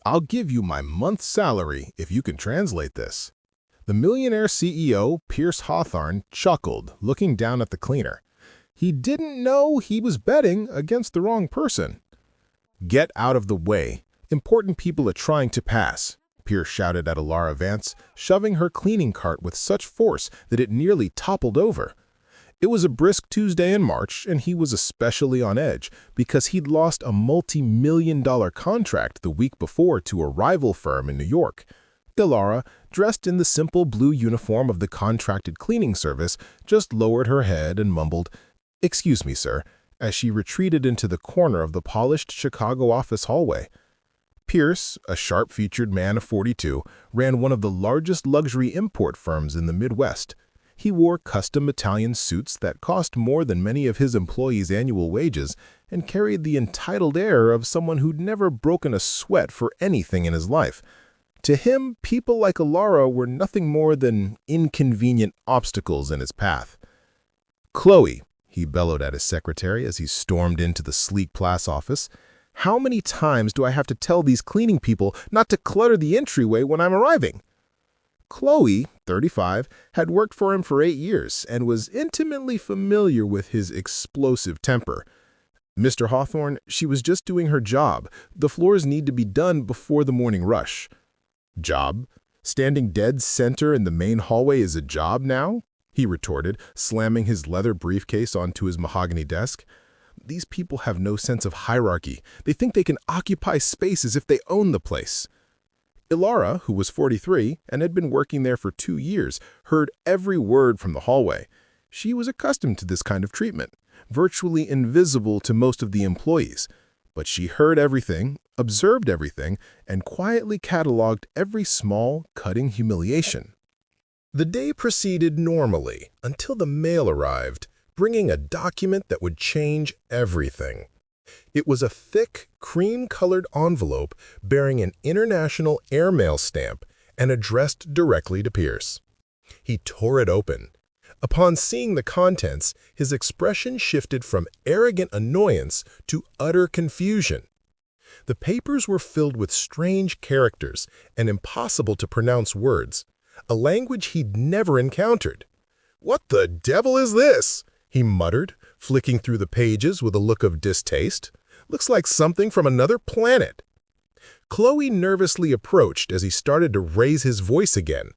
I'll give you my month's salary if you can translate this." The Millionaire CEO, Pierce Hawthorne, chuckled, looking down at the cleaner. He didn't know he was betting against the wrong person. "Get out of the way. Important people are trying to pass," Pierce shouted at Elara Vance, shoving her cleaning cart with such force that it nearly toppled over. It was a brisk Tuesday in March, and he was especially on edge because he'd lost a multi-million-dollar contract the week before to a rival firm in New York. Elara, dressed in the simple blue uniform of the contracted cleaning service, just lowered her head and mumbled, "Excuse me, sir," as she retreated into the corner of the polished Chicago office hallway. Pierce, a sharp-featured man of 42, ran one of the largest luxury import firms in the Midwest. He wore custom Italian suits that cost more than many of his employees' annual wages and carried the entitled air of someone who'd never broken a sweat for anything in his life. To him, people like Elara were nothing more than inconvenient obstacles in his path. "Chloe," he bellowed at his secretary as he stormed into the sleek Place office, "how many times do I have to tell these cleaning people not to clutter the entryway when I'm arriving?" Chloe, 35, had worked for him for 8 years and was intimately familiar with his explosive temper. "Mr. Hawthorne, she was just doing her job. The floors need to be done before the morning rush." "Job? Standing dead center in the main hallway is a job now?" he retorted, slamming his leather briefcase onto his mahogany desk. "These people have no sense of hierarchy. They think they can occupy space as if they own the place." Elara, who was 43 and had been working there for 2 years, heard every word from the hallway. She was accustomed to this kind of treatment, virtually invisible to most of the employees. But she heard everything, observed everything, and quietly cataloged every small, cutting humiliation. The day proceeded normally until the mail arrived, bringing a document that would change everything. It was a thick, cream-colored envelope bearing an international airmail stamp and addressed directly to Pierce. He tore it open. Upon seeing the contents, his expression shifted from arrogant annoyance to utter confusion. The papers were filled with strange characters and impossible-to-pronounce words, a language he'd never encountered. "What the devil is this?" he muttered, flicking through the pages with a look of distaste. "Looks like something from another planet." Chloe nervously approached as he started to raise his voice again.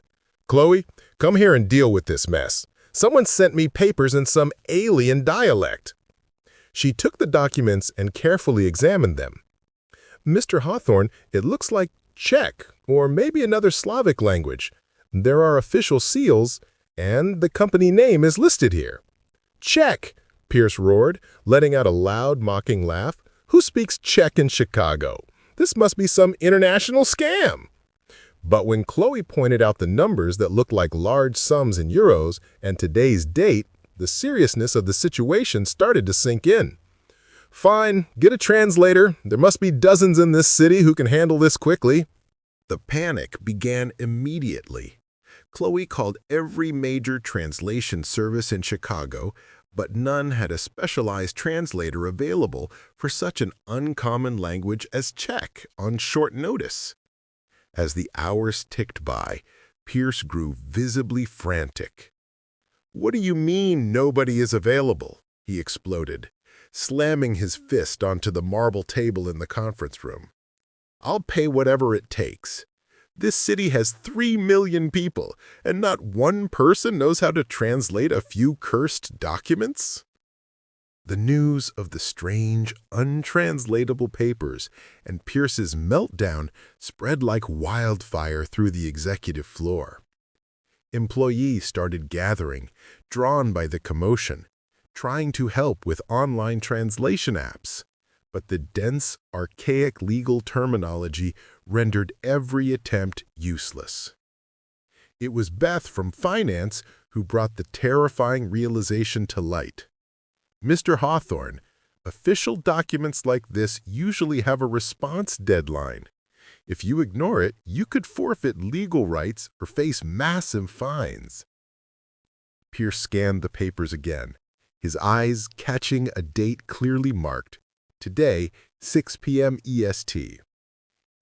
"Chloe, come here and deal with this mess. Someone sent me papers in some alien dialect." She took the documents and carefully examined them. "Mr. Hawthorne, it looks like Czech or maybe another Slavic language. There are official seals, and the company name is listed here." "Czech!" Pierce roared, letting out a loud, mocking laugh. "Who speaks Czech in Chicago? This must be some international scam." But when Chloe pointed out the numbers that looked like large sums in euros and today's date, the seriousness of the situation started to sink in. "Fine, get a translator. There must be dozens in this city who can handle this quickly." The panic began immediately. Chloe called every major translation service in Chicago, but none had a specialized translator available for such an uncommon language as Czech on short notice. As the hours ticked by, Pierce grew visibly frantic. "What do you mean nobody is available?" he exploded, slamming his fist onto the marble table in the conference room. "I'll pay whatever it takes. This city has 3 million people, and not one person knows how to translate a few cursed documents." The news of the strange, untranslatable papers and Pierce's meltdown spread like wildfire through the executive floor. Employees started gathering, drawn by the commotion, trying to help with online translation apps. But the dense, archaic legal terminology rendered every attempt useless. It was Beth from finance who brought the terrifying realization to light. "Mr. Hawthorne, official documents like this usually have a response deadline. If you ignore it, you could forfeit legal rights or face massive fines." Pierce scanned the papers again, his eyes catching a date clearly marked. Today, 6 p.m. EST.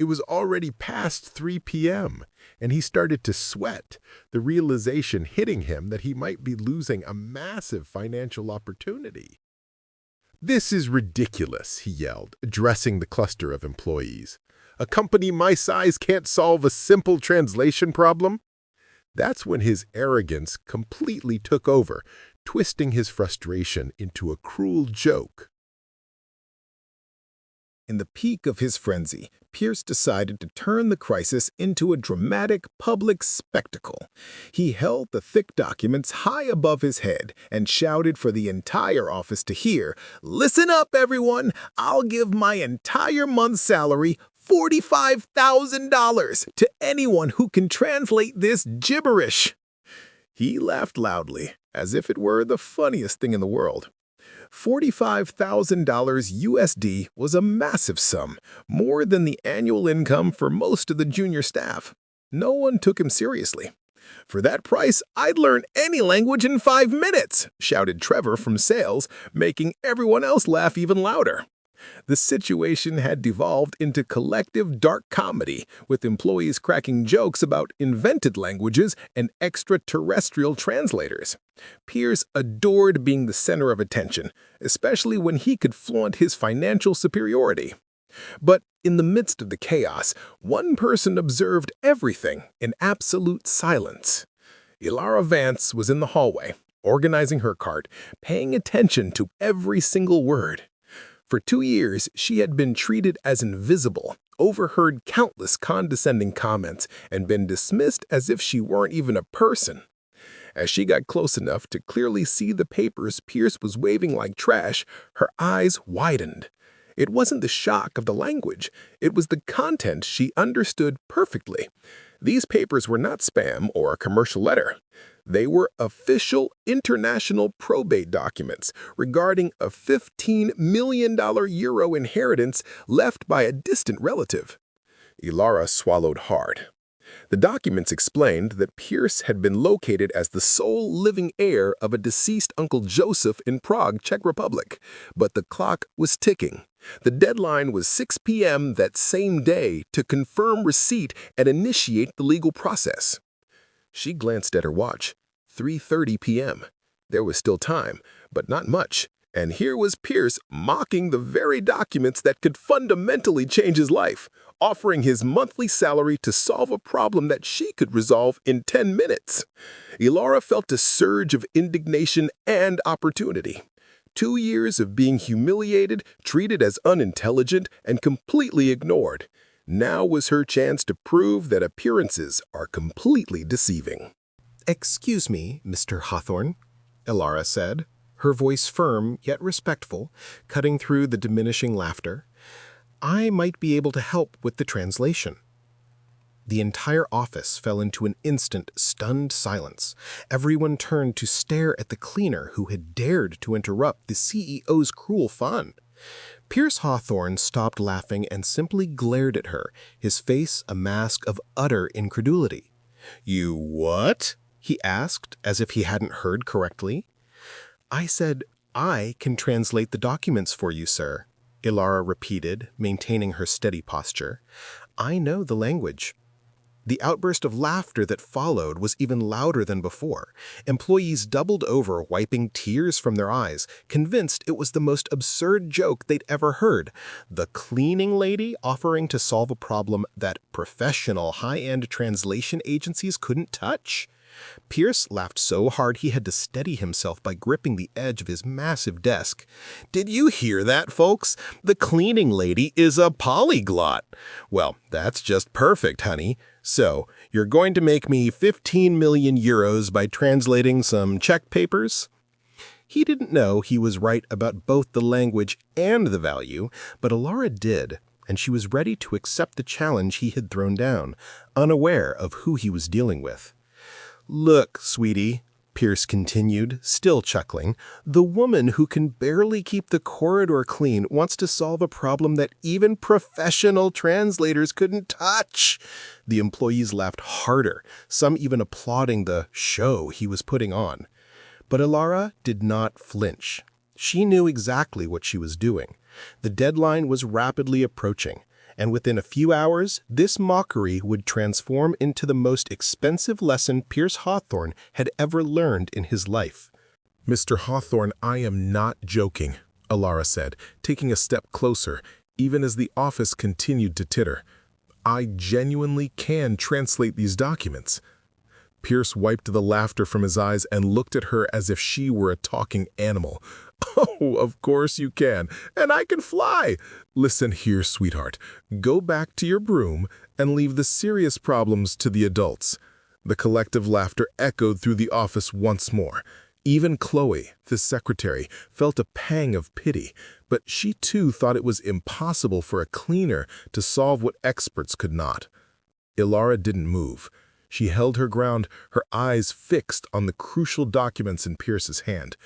It was already past 3 p.m., and he started to sweat, the realization hitting him that he might be losing a massive financial opportunity. "This is ridiculous," he yelled, addressing the cluster of employees. "A company my size can't solve a simple translation problem?" That's when his arrogance completely took over, twisting his frustration into a cruel joke. In the peak of his frenzy, Pierce decided to turn the crisis into a dramatic public spectacle. He held the thick documents high above his head and shouted for the entire office to hear, "Listen up, everyone! I'll give my entire month's salary, $45,000, to anyone who can translate this gibberish." He laughed loudly, as if it were the funniest thing in the world. $45,000 USD was a massive sum, more than the annual income for most of the junior staff. No one took him seriously. "For that price, I'd learn any language in 5 minutes," shouted Trevor from sales, making everyone else laugh even louder. The situation had devolved into collective dark comedy, with employees cracking jokes about invented languages and extraterrestrial translators. Pierce adored being the center of attention, especially when he could flaunt his financial superiority. But in the midst of the chaos, one person observed everything in absolute silence. Elara Vance was in the hallway, organizing her cart, paying attention to every single word. For 2 years, she had been treated as invisible, overheard countless condescending comments, and been dismissed as if she weren't even a person. As she got close enough to clearly see the papers Pierce was waving like trash, her eyes widened. It wasn't the shock of the language, it was the content she understood perfectly. These papers were not spam or a commercial letter. They were official international probate documents regarding a $15 million euro inheritance left by a distant relative. Elara swallowed hard. The documents explained that Pierce had been located as the sole living heir of a deceased Uncle Joseph in Prague, Czech Republic, but the clock was ticking. The deadline was 6 p.m. that same day to confirm receipt and initiate the legal process. She glanced at her watch. 3:30 p.m. There was still time, but not much. And here was Pierce mocking the very documents that could fundamentally change his life, offering his monthly salary to solve a problem that she could resolve in 10 minutes. Elara felt a surge of indignation and opportunity. 2 years of being humiliated, treated as unintelligent, and completely ignored. Now was her chance to prove that appearances are completely deceiving. "Excuse me, Mr. Hawthorne," Elara said, her voice firm yet respectful, cutting through the diminishing laughter. "I might be able to help with the translation." The entire office fell into an instant, stunned silence. Everyone turned to stare at the cleaner who had dared to interrupt the CEO's cruel fun. Pierce Hawthorne stopped laughing and simply glared at her, his face a mask of utter incredulity. "You what?" he asked, as if he hadn't heard correctly. "I said, I can translate the documents for you, sir," Elara repeated, maintaining her steady posture. "I know the language." The outburst of laughter that followed was even louder than before. Employees doubled over, wiping tears from their eyes, convinced it was the most absurd joke they'd ever heard. The cleaning lady offering to solve a problem that professional high-end translation agencies couldn't touch? Pierce laughed so hard he had to steady himself by gripping the edge of his massive desk. "Did you hear that, folks? The cleaning lady is a polyglot. Well, that's just perfect, honey. So, you're going to make me 15 million euros by translating some check papers?" He didn't know he was right about both the language and the value, but Elara did, and she was ready to accept the challenge he had thrown down, unaware of who he was dealing with. "Look, sweetie," Pierce continued, still chuckling, "the woman who can barely keep the corridor clean wants to solve a problem that even professional translators couldn't touch." The employees laughed harder, some even applauding the show he was putting on. But Elara did not flinch. She knew exactly what she was doing. The deadline was rapidly approaching, and within a few hours, this mockery would transform into the most expensive lesson Pierce Hawthorne had ever learned in his life. Mr. Hawthorne, I am not joking, Elara said, taking a step closer, even as the office continued to titter. I genuinely can translate these documents. Pierce wiped the laughter from his eyes and looked at her as if she were a talking animal. Oh, of course you can, and I can fly. Listen here, sweetheart. Go back to your broom and leave the serious problems to the adults. The collective laughter echoed through the office once more. Even Chloe, the secretary, felt a pang of pity, but she too thought it was impossible for a cleaner to solve what experts could not. Elara didn't move. She held her ground, her eyes fixed on the crucial documents in Pierce's hand.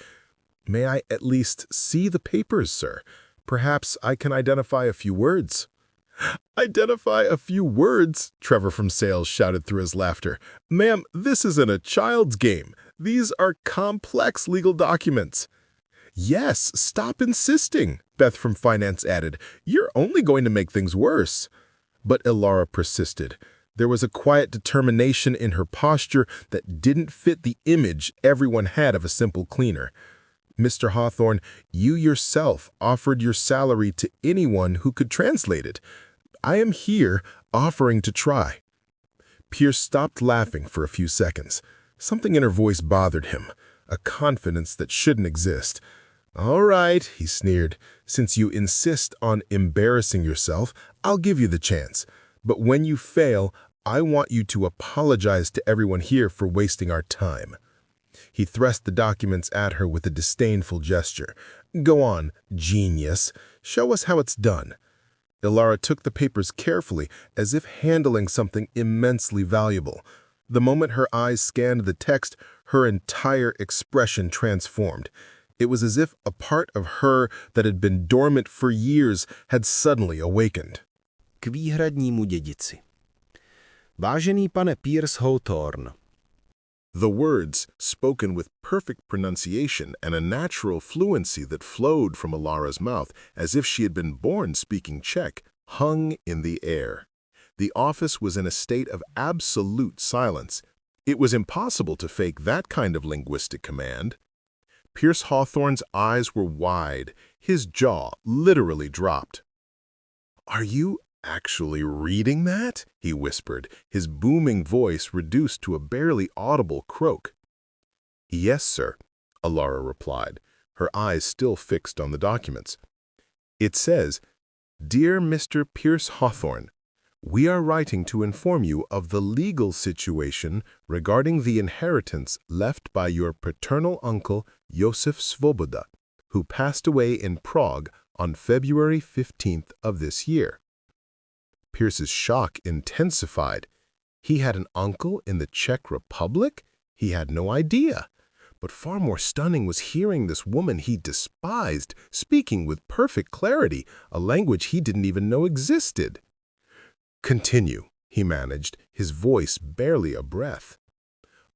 May I at least see the papers, sir? Perhaps I can identify a few words. Identify a few words? Trevor from sales shouted through his laughter. Ma'am, this isn't a child's game. These are complex legal documents. Yes, stop insisting, Beth from finance added. You're only going to make things worse. But Elara persisted. There was a quiet determination in her posture that didn't fit the image everyone had of a simple cleaner. Mr. Hawthorne, you yourself offered your salary to anyone who could translate it. I am here offering to try. Pierce stopped laughing for a few seconds. Something in her voice bothered him, a confidence that shouldn't exist. All right, he sneered. Since you insist on embarrassing yourself, I'll give you the chance. But when you fail, I want you to apologize to everyone here for wasting our time. He thrust the documents at her with a disdainful gesture. Go on, genius. Show us how it's done. Elara took the papers carefully, as if handling something immensely valuable. The moment her eyes scanned the text, her entire expression transformed. It was as if a part of her that had been dormant for years had suddenly awakened. K výhradnímu dědici. Vážený pane Pierce Hawthorne. The words, spoken with perfect pronunciation and a natural fluency that flowed from Elara's mouth as if she had been born speaking Czech, hung in the air. The office was in a state of absolute silence. It was impossible to fake that kind of linguistic command. Pierce Hawthorne's eyes were wide. His jaw literally dropped. Are you actually reading that? He whispered, his booming voice reduced to a barely audible croak. Yes, sir, Elara replied, her eyes still fixed on the documents. It says, Dear Mr. Pierce Hawthorne, we are writing to inform you of the legal situation regarding the inheritance left by your paternal uncle, Josef Svoboda, who passed away in Prague on February 15th of this year. Pierce's shock intensified. He had an uncle in the Czech Republic? He had no idea. But far more stunning was hearing this woman he despised speaking with perfect clarity a language he didn't even know existed. Continue, he managed, his voice barely a breath.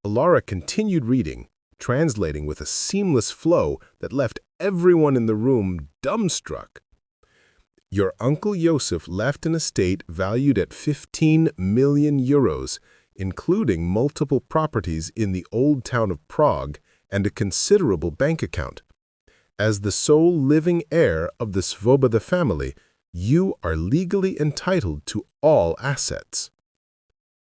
Elara continued reading, translating with a seamless flow that left everyone in the room dumbstruck. Your uncle Josef left an estate valued at 15 million euros, including multiple properties in the old town of Prague and a considerable bank account. As the sole living heir of the Svoboda family, you are legally entitled to all assets.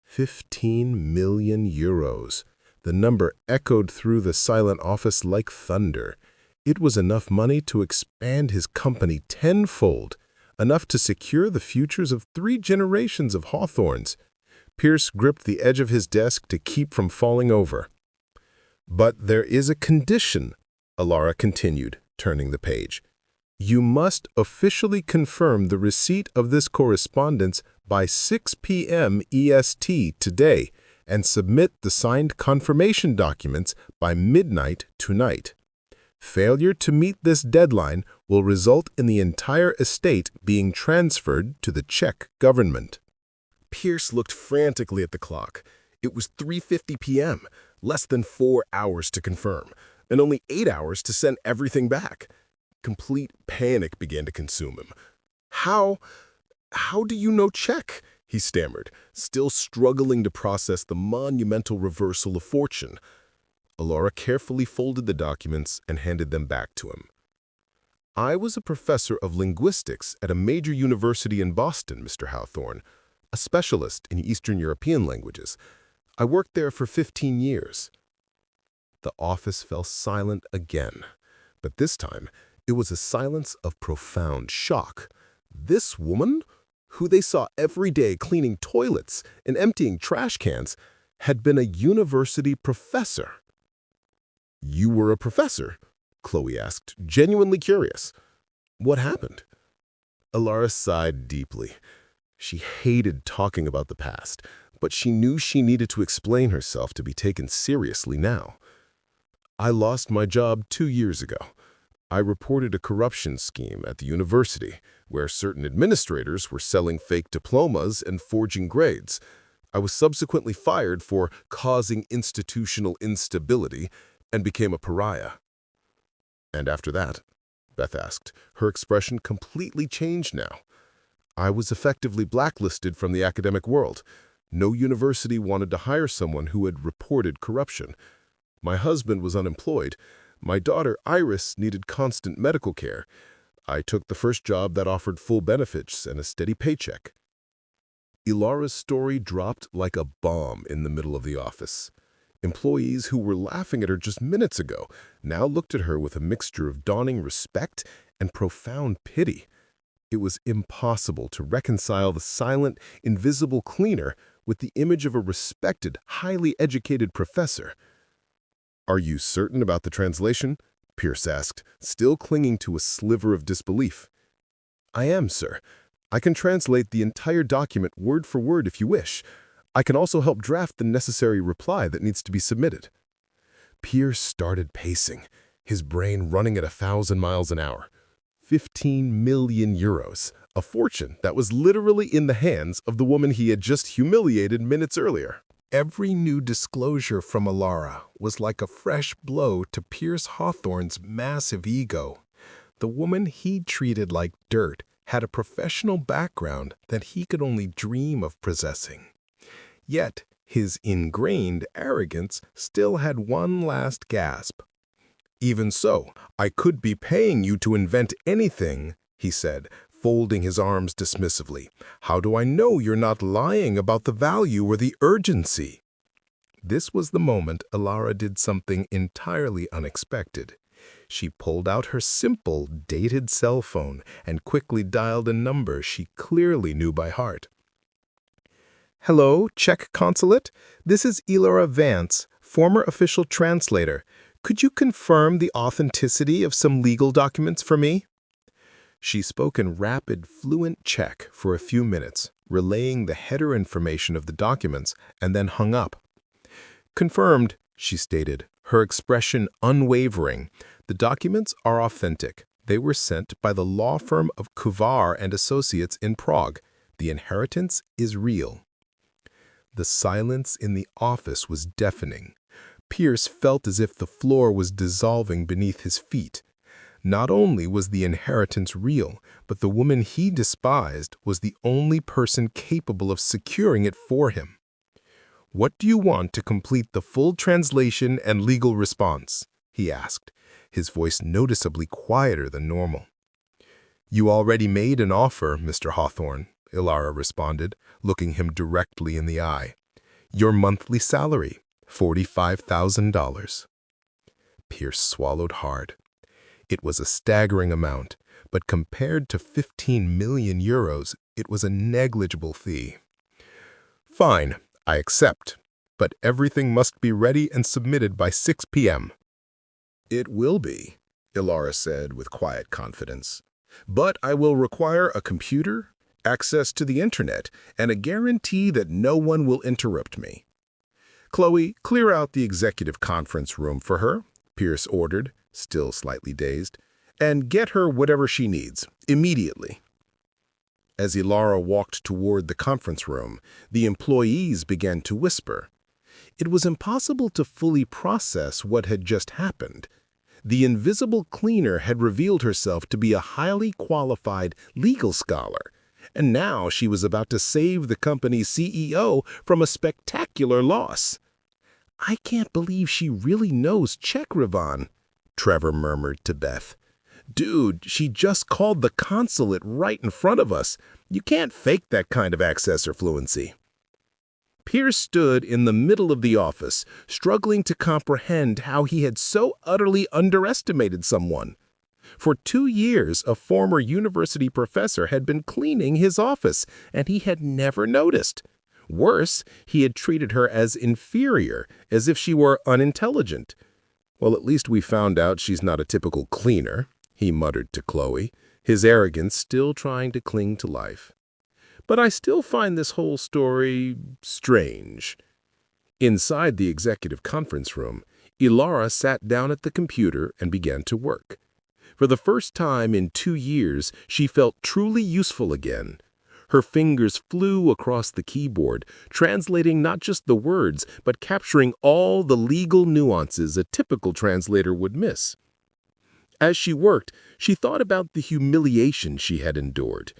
15 million euros. The number echoed through the silent office like thunder. It was enough money to expand his company tenfold, enough to secure the futures of 3 generations of Hawthornes. Pierce gripped the edge of his desk to keep from falling over. But there is a condition, Elara continued, turning the page. You must officially confirm the receipt of this correspondence by 6 p.m. EST today and submit the signed confirmation documents by midnight tonight. Failure to meet this deadline will result in the entire estate being transferred to the Czech government. Pierce looked frantically at the clock. It was 3:50 p.m., less than 4 hours to confirm, and only 8 hours to send everything back. Complete panic began to consume him. How How do you know check? He stammered, still struggling to process the monumental reversal of fortune. Elara carefully folded the documents and handed them back to him. I was a professor of linguistics at a major university in Boston, Mr. Hawthorne, a specialist in Eastern European languages. I worked there for 15 years. The office fell silent again, but this time it was a silence of profound shock. This woman, who they saw every day cleaning toilets and emptying trash cans, had been a university professor. "You were a professor?" Chloe asked, genuinely curious. "What happened?" Elara sighed deeply. She hated talking about the past, but she knew she needed to explain herself to be taken seriously now. "I lost my job 2 years ago. I reported a corruption scheme at the university, where certain administrators were selling fake diplomas and forging grades. I was subsequently fired for causing institutional instability and became a pariah." "And after that?" Beth asked. Her expression completely changed now. "I was effectively blacklisted from the academic world. No university wanted to hire someone who had reported corruption. My husband was unemployed. My daughter, Iris, needed constant medical care. I took the first job that offered full benefits and a steady paycheck." Elara's story dropped like a bomb in the middle of the office. Employees who were laughing at her just minutes ago now looked at her with a mixture of dawning respect and profound pity. It was impossible to reconcile the silent, invisible cleaner with the image of a respected, highly educated professor. "Are you certain about the translation?" Pierce asked, still clinging to a sliver of disbelief. "I am, sir. I can translate the entire document word for word if you wish. I can also help draft the necessary reply that needs to be submitted." Pierce started pacing, his brain running at 1,000 miles an hour. 15 million euros, a fortune that was literally in the hands of the woman he had just humiliated minutes earlier. Every new disclosure from Elara was like a fresh blow to Pierce Hawthorne's massive ego. The woman he treated like dirt had a professional background that he could only dream of possessing. Yet, his ingrained arrogance still had one last gasp. "Even so, I could be paying you to invent anything," he said, folding his arms dismissively. "How do I know you're not lying about the value or the urgency?" This was the moment Elara did something entirely unexpected. She pulled out her simple, dated cell phone and quickly dialed a number she clearly knew by heart. "Hello, Czech Consulate. This is Elara Vance, former official translator. Could you confirm the authenticity of some legal documents for me?" She spoke in rapid, fluent Czech for a few minutes, relaying the header information of the documents, and then hung up. "Confirmed," she stated, her expression unwavering. "The documents are authentic. They were sent by the law firm of Kuvar and Associates in Prague. The inheritance is real." The silence in the office was deafening. Pierce felt as if the floor was dissolving beneath his feet. Not only was the inheritance real, but the woman he despised was the only person capable of securing it for him. "What do you want to complete the full translation and legal response?" he asked, his voice noticeably quieter than normal. "You already made an offer, Mr. Hawthorne," Elara responded, looking him directly in the eye. "Your monthly salary, $45,000. Pierce swallowed hard. It was a staggering amount, but compared to 15 million euros, it was a negligible fee. "Fine, I accept, but everything must be ready and submitted by 6 p.m. "It will be," Elara said with quiet confidence. "But I will require a computer, access to the internet, and a guarantee that no one will interrupt me." "Chloe, clear out the executive conference room for her," Pierce ordered, still slightly dazed, "and get her whatever she needs, immediately." As Elara walked toward the conference room, the employees began to whisper. It was impossible to fully process what had just happened. The invisible cleaner had revealed herself to be a highly qualified legal scholar, and now she was about to save the company's CEO from a spectacular loss. "I can't believe she really knows Czech, Ravan," Trevor murmured to Beth. "Dude, she just called the consulate right in front of us. You can't fake that kind of access or fluency." Pierce stood in the middle of the office, struggling to comprehend how he had so utterly underestimated someone. For 2 years, a former university professor had been cleaning his office, and he had never noticed. Worse, he had treated her as inferior, as if she were unintelligent. "Well, at least we found out she's not a typical cleaner," he muttered to Chloe, his arrogance still trying to cling to life. "But I still find this whole story strange." Inside the executive conference room, Elara sat down at the computer and began to work. For the first time in 2 years, she felt truly useful again. Her fingers flew across the keyboard, translating not just the words, but capturing all the legal nuances a typical translator would miss. As she worked, she thought about the humiliation she had endured.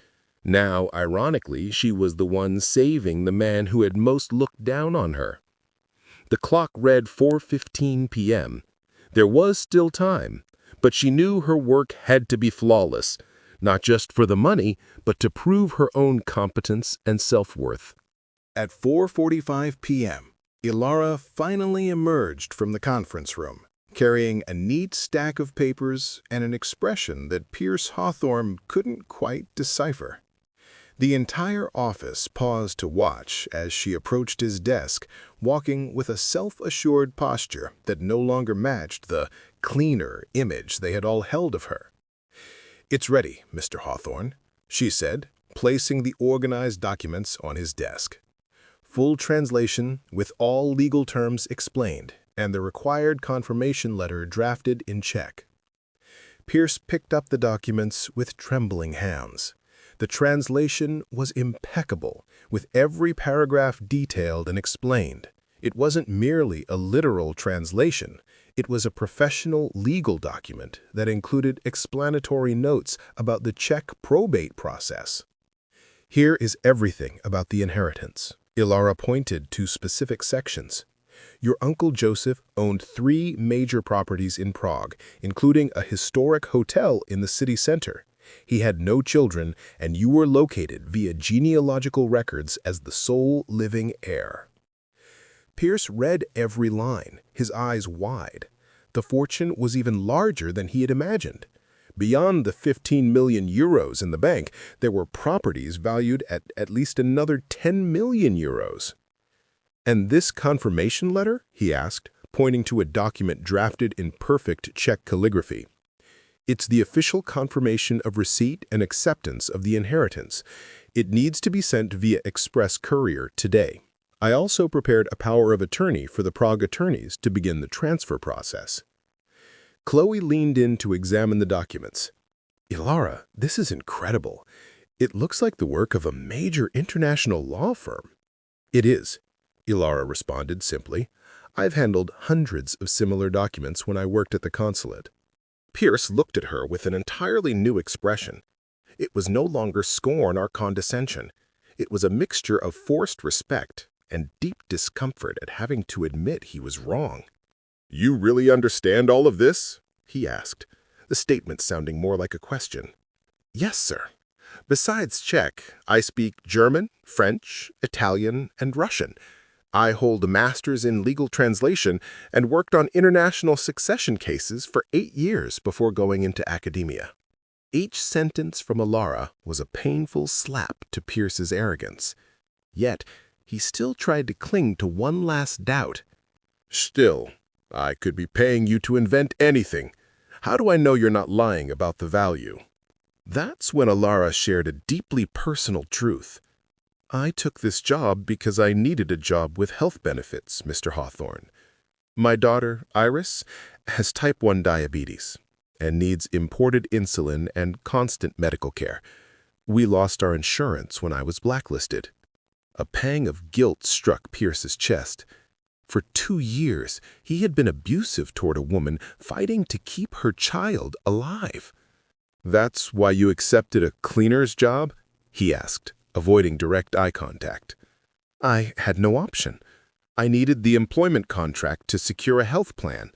Now, ironically, she was the one saving the man who had most looked down on her. The clock read 4:15 p.m. There was still time, but she knew her work had to be flawless, not just for the money, but to prove her own competence and self-worth. At 4:45 p.m., Elara finally emerged from the conference room, carrying a neat stack of papers and an expression that Pierce Hawthorne couldn't quite decipher. The entire office paused to watch as she approached his desk, walking with a self-assured posture that no longer matched the cleaner image they had all held of her. "It's ready, Mr. Hawthorne," she said, placing the organized documents on his desk. Full translation with all legal terms explained, and the required confirmation letter drafted in Czech. Pierce picked up the documents with trembling hands. The translation was impeccable, with every paragraph detailed and explained. It wasn't merely a literal translation. It was a professional legal document that included explanatory notes about the Czech probate process. "Here is everything about the inheritance." Elara pointed to specific sections. "Your Uncle Joseph owned 3 major properties in Prague, including a historic hotel in the city center. He had no children, and you were located via genealogical records as the sole living heir." Pierce read every line, his eyes wide. The fortune was even larger than he had imagined. Beyond the 15 million euros in the bank, there were properties valued at least another 10 million euros. "And this confirmation letter?" he asked, pointing to a document drafted in perfect Czech calligraphy. "It's the official confirmation of receipt and acceptance of the inheritance. It needs to be sent via express courier today. I also prepared a power of attorney for the Prague attorneys to begin the transfer process." Chloe leaned in to examine the documents. "Elara, this is incredible. It looks like the work of a major international law firm." "It is," Elara responded simply. "I've handled hundreds of similar documents when I worked at the consulate." Pierce looked at her with an entirely new expression. It was no longer scorn or condescension. It was a mixture of forced respect and deep discomfort at having to admit he was wrong. "You really understand all of this?" he asked, the statement sounding more like a question. "Yes, sir. Besides Czech, I speak German, French, Italian, and Russian. I hold a master's in legal translation and worked on international succession cases for 8 years before going into academia." Each sentence from Elara was a painful slap to Pierce's arrogance. Yet, he still tried to cling to one last doubt. "Still, I could be paying you to invent anything. How do I know you're not lying about the value?" That's when Elara shared a deeply personal truth. "I took this job because I needed a job with health benefits, Mr. Hawthorne. My daughter, Iris, has type 1 diabetes and needs imported insulin and constant medical care. We lost our insurance when I was blacklisted." A pang of guilt struck Pierce's chest. For 2 years, he had been abusive toward a woman fighting to keep her child alive. "That's why you accepted a cleaner's job?" he asked, avoiding direct eye contact. I had no option. I needed the employment contract to secure a health plan.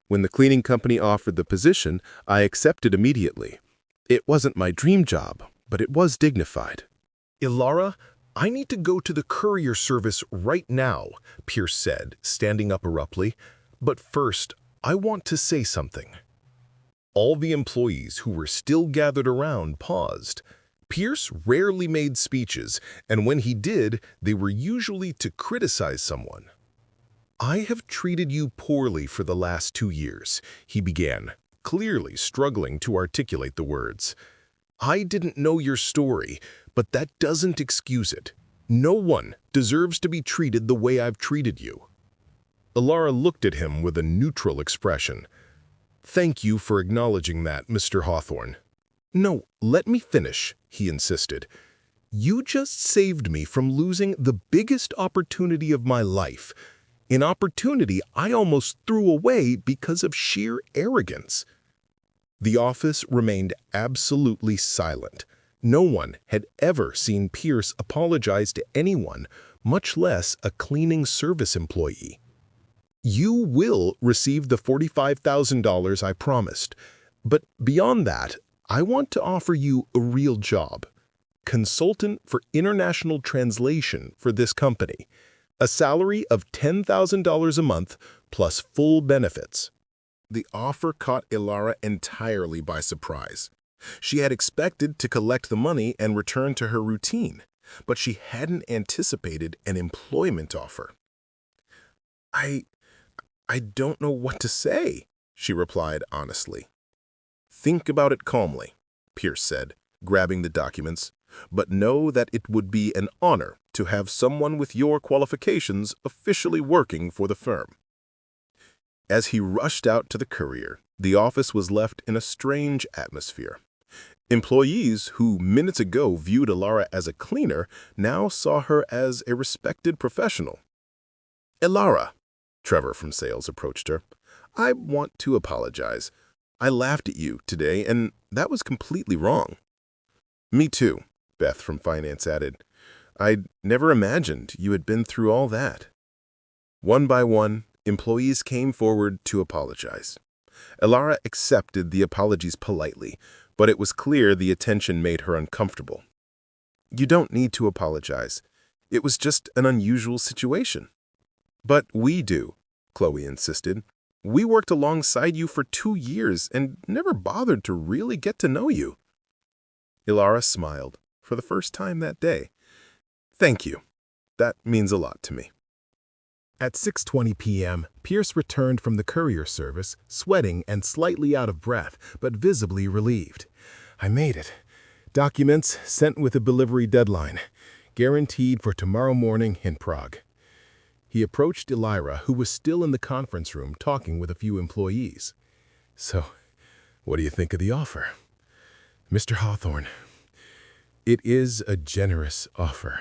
When the cleaning company offered the position, I accepted immediately. It wasn't my dream job, but it was dignified. Elara, I need to go to the courier service right now, Pierce said, standing up abruptly. But first, I want to say something. All the employees who were still gathered around paused. Pierce rarely made speeches, and when he did, they were usually to criticize someone. I have treated you poorly for the last 2 years, he began, clearly struggling to articulate the words. I didn't know your story, but that doesn't excuse it. No one deserves to be treated the way I've treated you. Elara looked at him with a neutral expression. Thank you for acknowledging that, Mr. Hawthorne. No, let me finish, he insisted. You just saved me from losing the biggest opportunity of my life, an opportunity I almost threw away because of sheer arrogance. The office remained absolutely silent. No one had ever seen Pierce apologize to anyone, much less a cleaning service employee. You will receive the $45,000 I promised, but beyond that, I want to offer you a real job. Consultant for international translation for this company. A salary of $10,000 a month plus full benefits. The offer caught Elara entirely by surprise. She had expected to collect the money and return to her routine, but she hadn't anticipated an employment offer. I don't know what to say, she replied honestly. Think about it calmly, Pierce said, grabbing the documents, but know that it would be an honor to have someone with your qualifications officially working for the firm. As he rushed out to the courier, the office was left in a strange atmosphere. Employees who minutes ago viewed Elara as a cleaner now saw her as a respected professional. Elara, Trevor from sales approached her, I want to apologize. I laughed at you today, and that was completely wrong. Me too, Beth from finance added. I'd never imagined you had been through all that. One by one, employees came forward to apologize. Elara accepted the apologies politely, but it was clear the attention made her uncomfortable. You don't need to apologize. It was just an unusual situation. But we do, Chloe insisted. We worked alongside you for 2 years and never bothered to really get to know you. Elara smiled for the first time that day. Thank you. That means a lot to me. At 6:20 p.m., Pierce returned from the courier service, sweating and slightly out of breath, but visibly relieved. I made it. Documents sent with a delivery deadline, guaranteed for tomorrow morning in Prague. He approached Elara, who was still in the conference room talking with a few employees. So, what do you think of the offer? Mr. Hawthorne, it is a generous offer,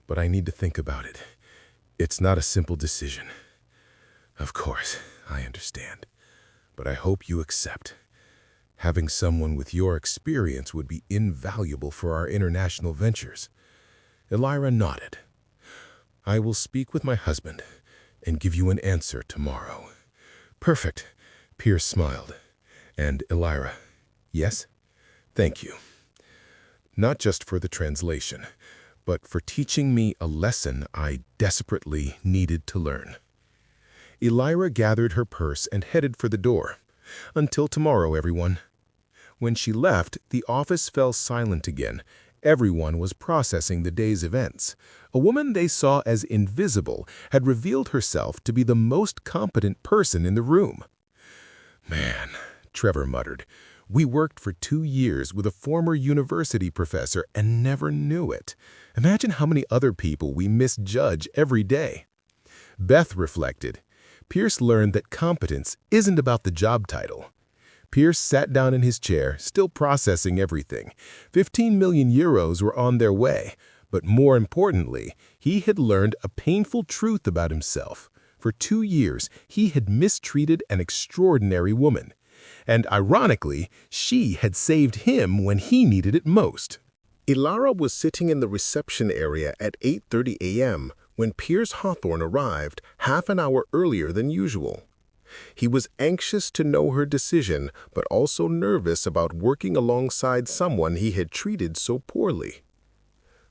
but I need to think about it. It's not a simple decision. Of course, I understand, but I hope you accept. Having someone with your experience would be invaluable for our international ventures. Elara nodded. I will speak with my husband and give you an answer tomorrow. Perfect, Pierce smiled. And Elara, yes? Thank you. Not just for the translation, but for teaching me a lesson I desperately needed to learn. Elara gathered her purse and headed for the door. Until tomorrow, everyone. When she left, the office fell silent again. Everyone was processing the day's events. A woman they saw as invisible had revealed herself to be the most competent person in the room. Man, Trevor muttered, we worked for 2 years with a former university professor and never knew it. Imagine how many other people we misjudge every day. Beth reflected. Pierce learned that competence isn't about the job title. Pierce sat down in his chair, still processing everything. 15 million euros were on their way, but more importantly, he had learned a painful truth about himself. For 2 years, he had mistreated an extraordinary woman. And ironically, she had saved him when he needed it most. Elara was sitting in the reception area at 8:30 a.m. when Pierce Hawthorne arrived half an hour earlier than usual. He was anxious to know her decision, but also nervous about working alongside someone he had treated so poorly.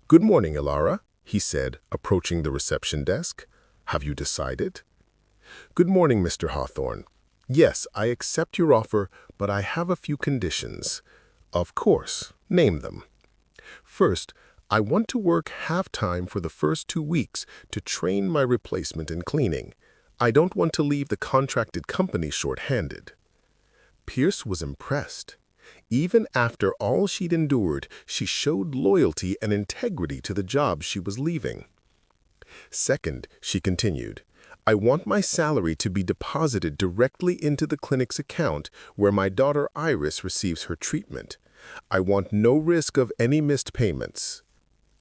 "Good morning, Elara," he said, approaching the reception desk. "Have you decided?" "Good morning, Mr. Hawthorne. Yes, I accept your offer, but I have a few conditions." "Of course. Name them." "First, I want to work half-time for the first 2 weeks to train my replacement in cleaning. I don't want to leave the contracted company short-handed." Pierce was impressed. Even after all she'd endured, she showed loyalty and integrity to the job she was leaving. "Second," she continued, "I want my salary to be deposited directly into the clinic's account where my daughter Iris receives her treatment. I want no risk of any missed payments."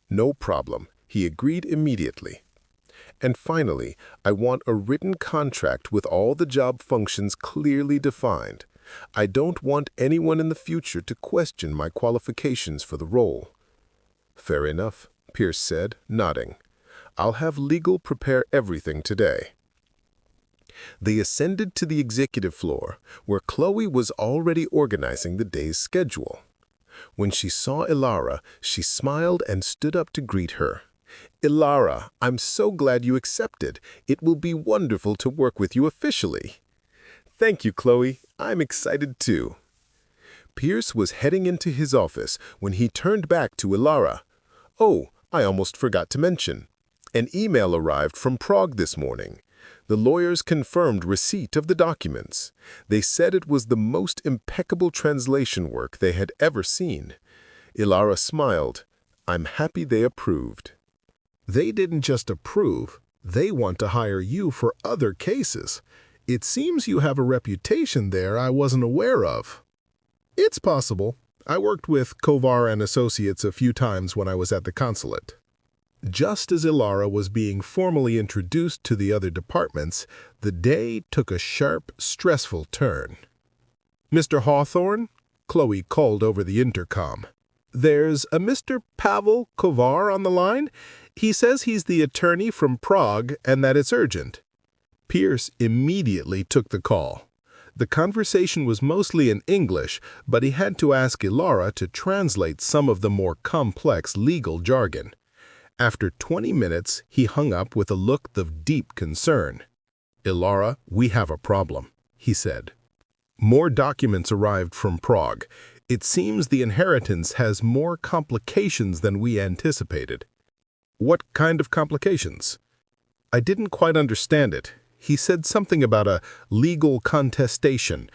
"No problem," he agreed immediately. "And finally, I want a written contract with all the job functions clearly defined. I don't want anyone in the future to question my qualifications for the role." "Fair enough," Pierce said, nodding. "I'll have legal prepare everything today." They ascended to the executive floor, where Chloe was already organizing the day's schedule. When she saw Elara, she smiled and stood up to greet her. "Elara, I'm so glad you accepted. It will be wonderful to work with you officially." "Thank you, Chloe. I'm excited too." Pierce was heading into his office when he turned back to Elara. "Oh, I almost forgot to mention. An email arrived from Prague this morning. The lawyers confirmed receipt of the documents. They said it was the most impeccable translation work they had ever seen." Elara smiled. "I'm happy they approved." They didn't just approve, they want to hire you for other cases. It seems you have a reputation there I wasn't aware of. It's possible. I worked with Kovar and Associates a few times when I was at the consulate. Just as Elara was being formally introduced to the other departments, the day took a sharp, stressful turn. "Mr. Hawthorne?" Chloe called over the intercom. "There's a Mr. Pavel Kovar on the line. He says he's the attorney from Prague and that it's urgent." Pierce immediately took the call. The conversation was mostly in English, but he had to ask Elara to translate some of the more complex legal jargon. After 20 minutes, he hung up with a look of deep concern. "Elara, we have a problem," he said. "More documents arrived from Prague. It seems the inheritance has more complications than we anticipated." "What kind of complications?" "I didn't quite understand it. He said something about a legal contestation.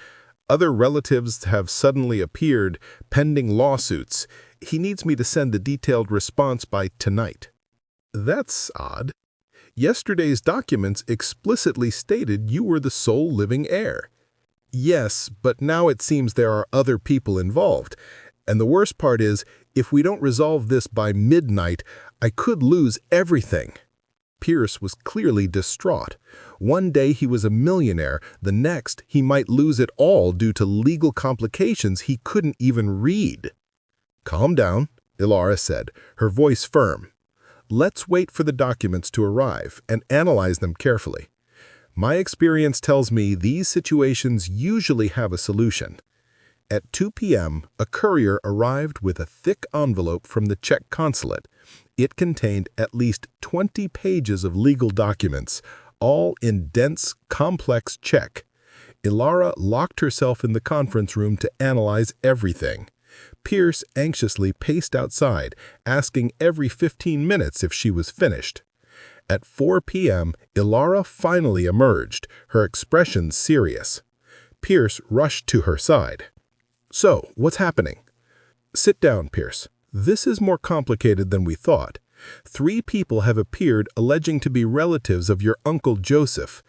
Other relatives have suddenly appeared, pending lawsuits. He needs me to send the detailed response by tonight." "That's odd. Yesterday's documents explicitly stated you were the sole living heir." "Yes, but now it seems there are other people involved. And the worst part is, if we don't resolve this by midnight, I could lose everything." Pierce was clearly distraught. One day he was a millionaire, the next he might lose it all due to legal complications he couldn't even read. "Calm down," Elara said, her voice firm. "Let's wait for the documents to arrive and analyze them carefully. My experience tells me these situations usually have a solution." At 2 p.m., a courier arrived with a thick envelope from the Czech consulate. It contained at least 20 pages of legal documents, all in dense, complex Czech. Elara locked herself in the conference room to analyze everything. Pierce anxiously paced outside, asking every 15 minutes if she was finished. At 4 p.m., Elara finally emerged, her expression serious. Pierce rushed to her side. "So, what's happening?" "Sit down, Pierce. This is more complicated than we thought. 3 people have appeared alleging to be relatives of your Uncle Joseph."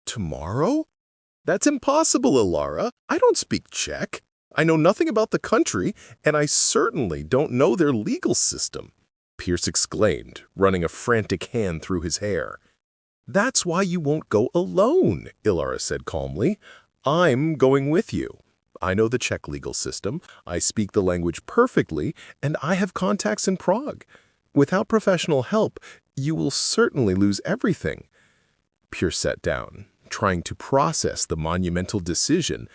"Tomorrow? That's impossible, Elara. I don't speak Czech. I know nothing about the country, and I certainly don't know their legal system," Pierce exclaimed, running a frantic hand through his hair. "That's why you won't go alone," Elara said calmly. "I'm going with you. I know the Czech legal system, I speak the language perfectly, and I have contacts in Prague. Without professional help, you will certainly lose everything. Pierce sat down, trying to process the monumental decision.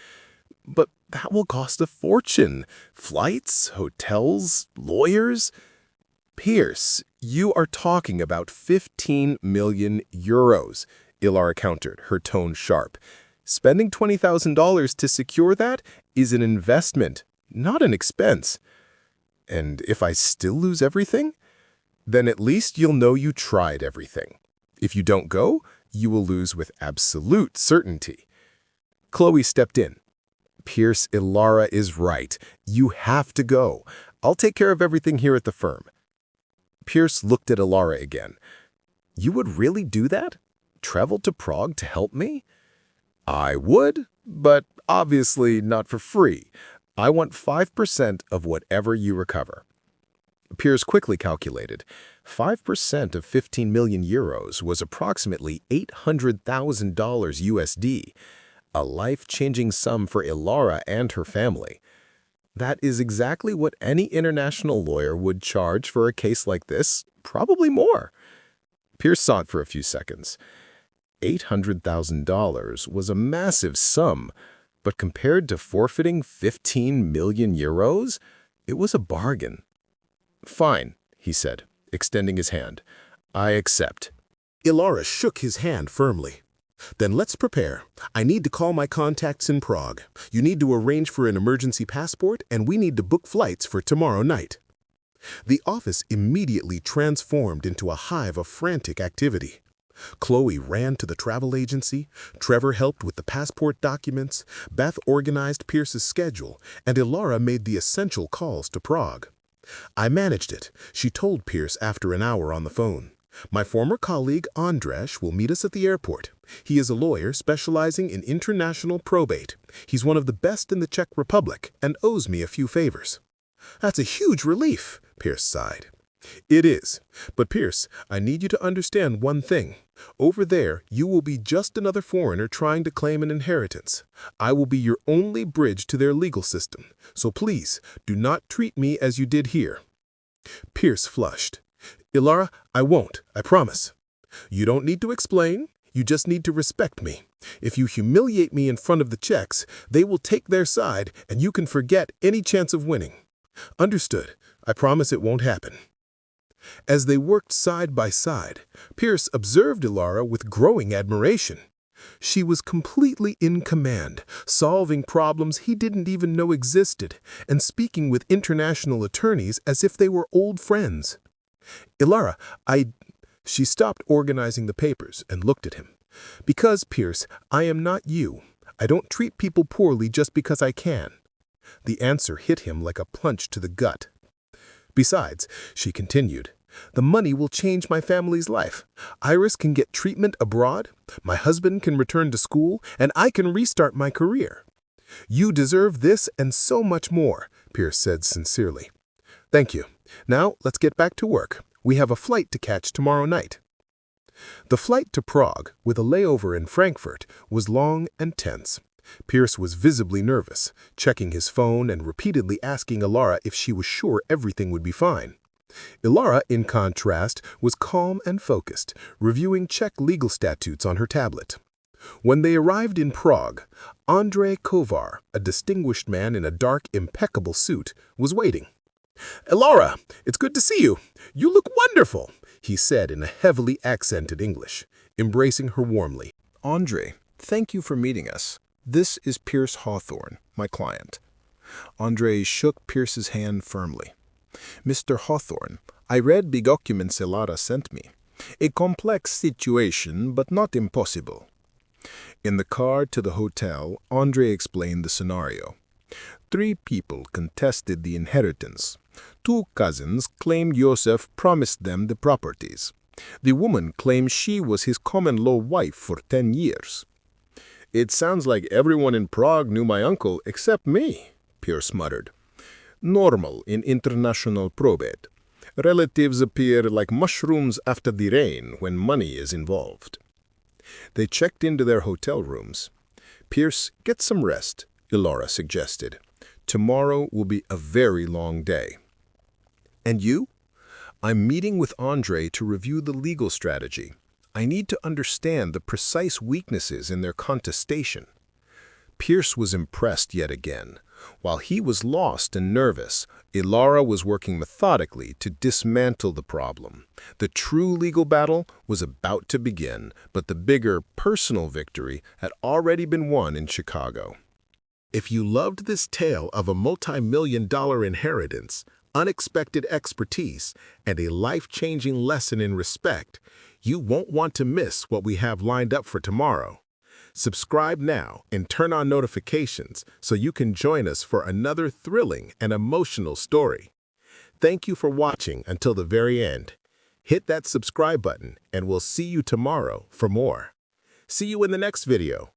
But that will cost a fortune. Flights, hotels, lawyers. Pierce, you are talking about 15 million euros, Elara countered, her tone sharp. Spending $20,000 to secure that is an investment, not an expense. And if I still lose everything, then at least you'll know you tried everything. If you don't go, you will lose with absolute certainty. Chloe stepped in. Pierce, Elara is right. You have to go. I'll take care of everything here at the firm. Pierce looked at Elara again. You would really do that? Travel to Prague to help me? I would, but obviously not for free. I want 5% of whatever you recover. Pierce quickly calculated. 5% of 15 million euros was approximately $800,000 USD, a life-changing sum for Elara and her family. That is exactly what any international lawyer would charge for a case like this, probably more. Pierce thought for a few seconds. $800,000 was a massive sum, but compared to forfeiting 15 million euros, it was a bargain. Fine, he said, extending his hand. I accept. Elara shook his hand firmly. Then let's prepare. I need to call my contacts in Prague. You need to arrange for an emergency passport, and we need to book flights for tomorrow night. The office immediately transformed into a hive of frantic activity. Chloe ran to the travel agency, Trevor helped with the passport documents, Beth organized Pierce's schedule, and Elara made the essential calls to Prague. I managed it, she told Pierce after an hour on the phone. My former colleague Andrzej will meet us at the airport. He is a lawyer specializing in international probate. He's one of the best in the Czech Republic and owes me a few favors. That's a huge relief, Pierce sighed. It is. But Pierce, I need you to understand one thing. Over there, you will be just another foreigner trying to claim an inheritance. I will be your only bridge to their legal system. So please, do not treat me as you did here. Pierce flushed. Elara, I won't, I promise. You don't need to explain. You just need to respect me. If you humiliate me in front of the Czechs, they will take their side and you can forget any chance of winning. Understood. I promise it won't happen. As they worked side by side, Pierce observed Elara with growing admiration. She was completely in command, solving problems he didn't even know existed, and speaking with international attorneys as if they were old friends. Elara, She stopped organizing the papers and looked at him. Because, Pierce, I am not you. I don't treat people poorly just because I can. The answer hit him like a punch to the gut. Besides, she continued, the money will change my family's life. Iris can get treatment abroad, my husband can return to school, and I can restart my career. You deserve this and so much more, Pierce said sincerely. Thank you. Now let's get back to work. We have a flight to catch tomorrow night. The flight to Prague, with a layover in Frankfurt, was long and tense. Pierce was visibly nervous, checking his phone and repeatedly asking Elara if she was sure everything would be fine. Elara, in contrast, was calm and focused, reviewing Czech legal statutes on her tablet. When they arrived in Prague, Andrej Kovar, a distinguished man in a dark, impeccable suit, was waiting. Elara, it's good to see you. You look wonderful, he said in a heavily accented English, embracing her warmly. Andrej, thank you for meeting us. This is Pierce Hawthorne, my client. Andrej shook Pierce's hand firmly. Mr. Hawthorne, I read the documents Elara sent me. A complex situation, but not impossible. In the car to the hotel, Andrej explained the scenario. 3 people contested the inheritance. 2 cousins claimed Joseph promised them the properties. The woman claimed she was his common-law wife for 10 years. It sounds like everyone in Prague knew my uncle except me, Pierce muttered. Normal in international probate. Relatives appear like mushrooms after the rain when money is involved. They checked into their hotel rooms. Pierce, get some rest. Elara suggested. Tomorrow will be a very long day. And you? I'm meeting with Andre to review the legal strategy. I need to understand the precise weaknesses in their contestation. Pierce was impressed yet again. While he was lost and nervous, Elara was working methodically to dismantle the problem. The true legal battle was about to begin, but the bigger personal victory had already been won in Chicago. If you loved this tale of a multi-million-dollar inheritance, unexpected expertise, and a life-changing lesson in respect, you won't want to miss what we have lined up for tomorrow. Subscribe now and turn on notifications so you can join us for another thrilling and emotional story. Thank you for watching until the very end. Hit that subscribe button and we'll see you tomorrow for more. See you in the next video.